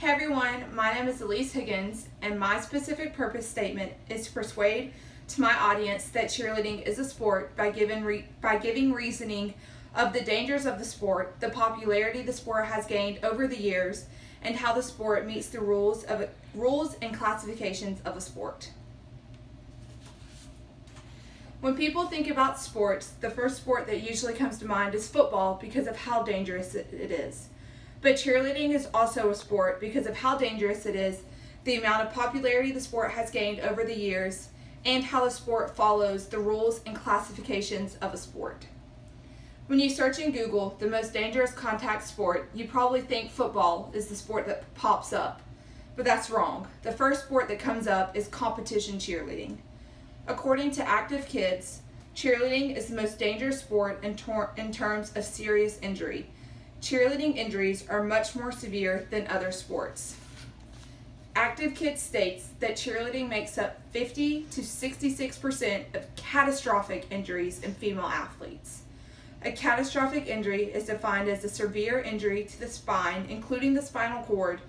Hey everyone, my name is Elise Higgins, and my specific purpose statement is to persuade to my audience that cheerleading is a sport by giving reasoning of the dangers of the sport, the popularity the sport has gained over the years, and how the sport meets the rules and classifications of a sport. When people think about sports, the first sport that usually comes to mind is football because of how dangerous it is. But cheerleading is also a sport because of how dangerous it is, the amount of popularity the sport has gained over the years, and how the sport follows the rules and classifications of a sport. When you search in Google the most dangerous contact sport, you probably think football is the sport that pops up. But that's wrong. The first sport that comes up is competition cheerleading. According to Active Kids, cheerleading is the most dangerous sport in terms of serious injury. Cheerleading injuries are much more severe than other sports. Active Kids states that cheerleading makes up 50 to 66% of catastrophic injuries in female athletes. A catastrophic injury is defined as a severe injury to the spine, including the spinal cord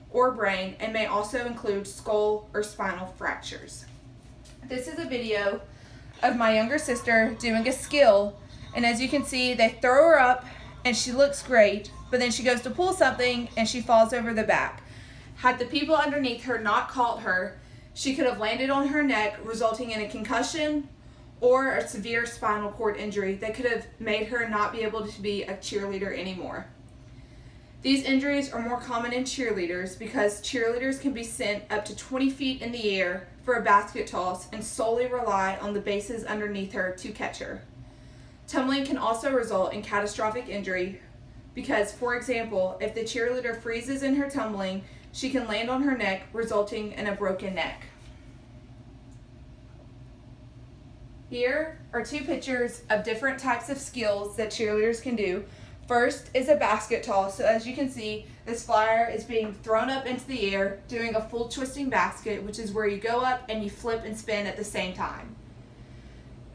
or brain, and may also include skull or spinal fractures. This is a video of my younger sister doing a skill, and as you can see, they throw her up and she looks great, but then she goes to pull something and she falls over the back. Had the people underneath her not caught her, she could have landed on her neck, resulting in a concussion or a severe spinal cord injury that could have made her not be able to be a cheerleader anymore. These injuries are more common in cheerleaders because cheerleaders can be sent up to 20 feet in the air for a basket toss and solely rely on the bases underneath her to catch her. Tumbling can also result in catastrophic injury because, for example, if the cheerleader freezes in her tumbling, she can land on her neck, resulting in a broken neck. Here are two pictures of different types of skills that cheerleaders can do. First is a basket toss. So as you can see, this flyer is being thrown up into the air, doing a full twisting basket, which is where you go up and you flip and spin at the same time.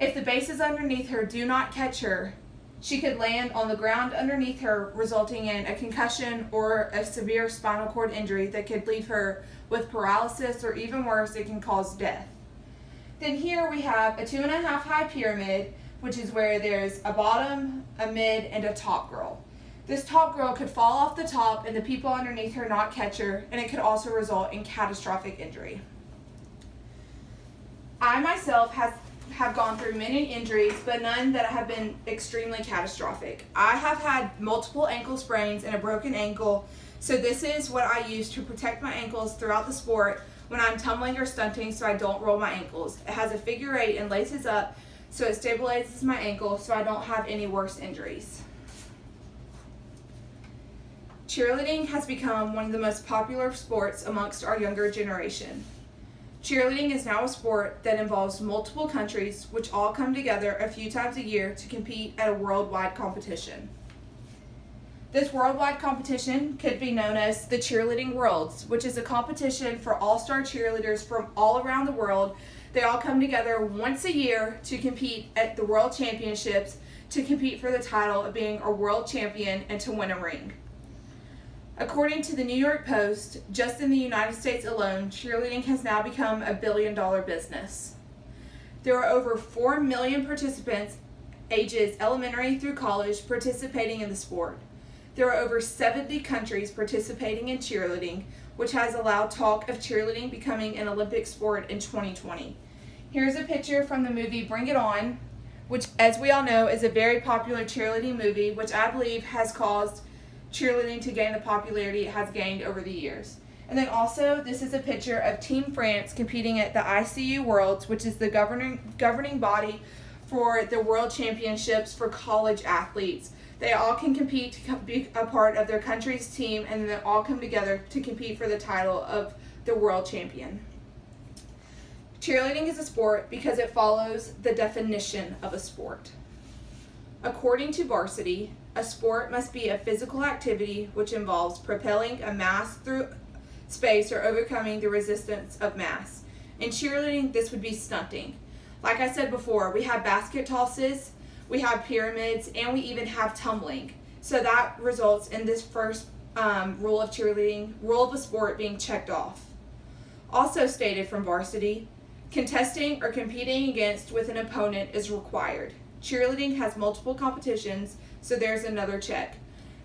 If the bases underneath her do not catch her, she could land on the ground underneath her, resulting in a concussion or a severe spinal cord injury that could leave her with paralysis, or even worse, it can cause death. Then here we have a 2.5 high pyramid, which is where there's a bottom, a mid, and a top girl. This top girl could fall off the top and the people underneath her not catch her, and it could also result in catastrophic injury. I myself have gone through many injuries, but none that have been extremely catastrophic. I have had multiple ankle sprains and a broken ankle, so this is what I use to protect my ankles throughout the sport when I'm tumbling or stunting so I don't roll my ankles. It has a figure 8 and laces up, so it stabilizes my ankle so I don't have any worse injuries. Cheerleading has become one of the most popular sports amongst our younger generation. Cheerleading is now a sport that involves multiple countries which all come together a few times a year to compete at a worldwide competition. This worldwide competition could be known as the Cheerleading Worlds, which is a competition for all-star cheerleaders from all around the world. They all come together once a year to compete at the World Championships, to compete for the title of being a world champion and to win a ring. According to the New York Post, just in the United States alone, cheerleading has now become a billion-dollar business. There are over 4 million participants, ages elementary through college, participating in the sport. There are over 70 countries participating in cheerleading, which has allowed talk of cheerleading becoming an Olympic sport in 2020. Here's a picture from the movie Bring It On, which, as we all know, is a very popular cheerleading movie, which I believe has caused cheerleading to gain the popularity it has gained over the years. And then also, this is a picture of Team France competing at the ICU Worlds, which is the governing body for the World Championships for college athletes. They all can compete to be a part of their country's team, and they all come together to compete for the title of the world champion. Cheerleading is a sport because it follows the definition of a sport. According to Varsity, a sport must be a physical activity which involves propelling a mass through space or overcoming the resistance of mass. In cheerleading, this would be stunting. Like I said before, we have basket tosses, we have pyramids, and we even have tumbling. So that results in this first rule of cheerleading, rule of a sport being checked off. Also stated from varsity, contesting or competing against with an opponent is required. Cheerleading has multiple competitions, so there's another check.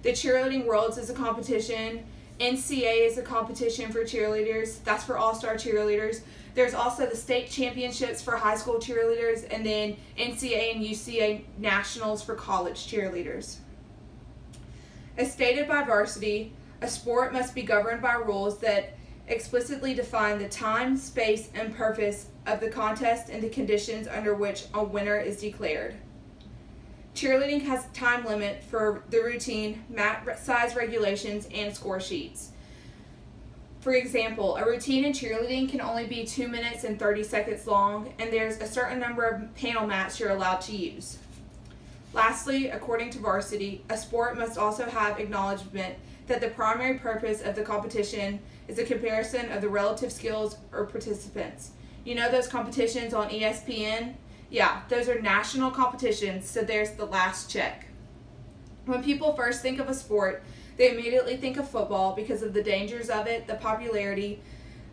The Cheerleading Worlds is a competition. NCA is a competition for cheerleaders. That's for all-star cheerleaders. There's also the state championships for high school cheerleaders, and then NCA and UCA nationals for college cheerleaders. As stated by varsity, a sport must be governed by rules that explicitly define the time, space, and purpose of the contest and the conditions under which a winner is declared. Cheerleading has a time limit for the routine, mat size regulations, and score sheets. For example, a routine in cheerleading can only be 2 minutes and 30 seconds long, and there's a certain number of panel mats you're allowed to use. Lastly, according to varsity, a sport must also have acknowledgement that the primary purpose of the competition is a comparison of the relative skills of participants. You know those competitions on ESPN? Yeah, those are national competitions, so there's the last check. When people first think of a sport, they immediately think of football because of the dangers of it, the popularity,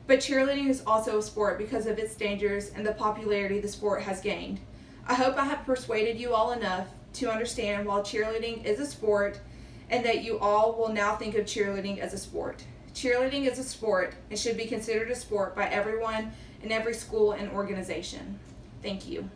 but cheerleading is also a sport because of its dangers and the popularity the sport has gained. I hope I have persuaded you all enough to understand why cheerleading is a sport and that you all will now think of cheerleading as a sport. Cheerleading is a sport and should be considered a sport by everyone in every school and organization. Thank you.